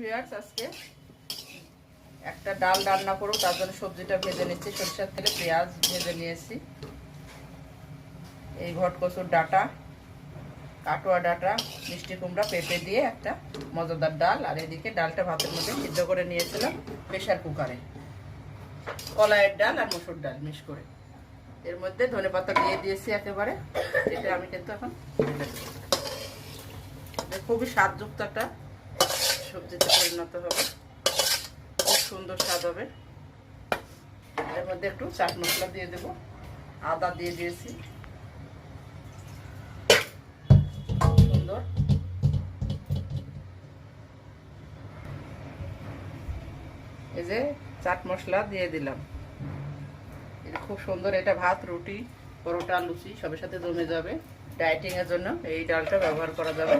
Viewers, আজকে একটা ডাল রান্না করব, তার জন্য সবজিটা ভেজে নিচ্ছি। সরষের তেলে পেঁয়াজ ভেজে নিয়েছি, এই ঘট কচুর ডাঁটা, কাটোয়া ডাঁটা, মিষ্টি কুমড়া, পেঁপে দিয়ে একটা মজাদার ডাল। আর এদিকে ডালটা ভাতের মধ্যে সিদ্ধ করে নিয়েছিলাম প্রেশার কুকারে, কলাইয়ের ডাল আর মসুর ডাল মিক্স করে। এর মধ্যে ধনেপাতা দিয়ে দিয়েছি একেবারে। এটা আমি কিন্তু এখন খুবই স্বাদযুক্ত একটা সবজিতে পরিণত হবে, খুব সুন্দর স্বাদ হবে। এর মধ্যে একটু চাট মশলা দিয়ে দেব, আদা দিয়ে দিয়েছি, সুন্দর। এই যে চাট মশলা দিয়ে দিলাম, এটা খুব সুন্দর। এটা ভাত, রুটি, পরোটা, লুচি সবের সাথে জমে যাবে। ডায়েটিং এর জন্য এই ডালটা ব্যবহার করা যাবে।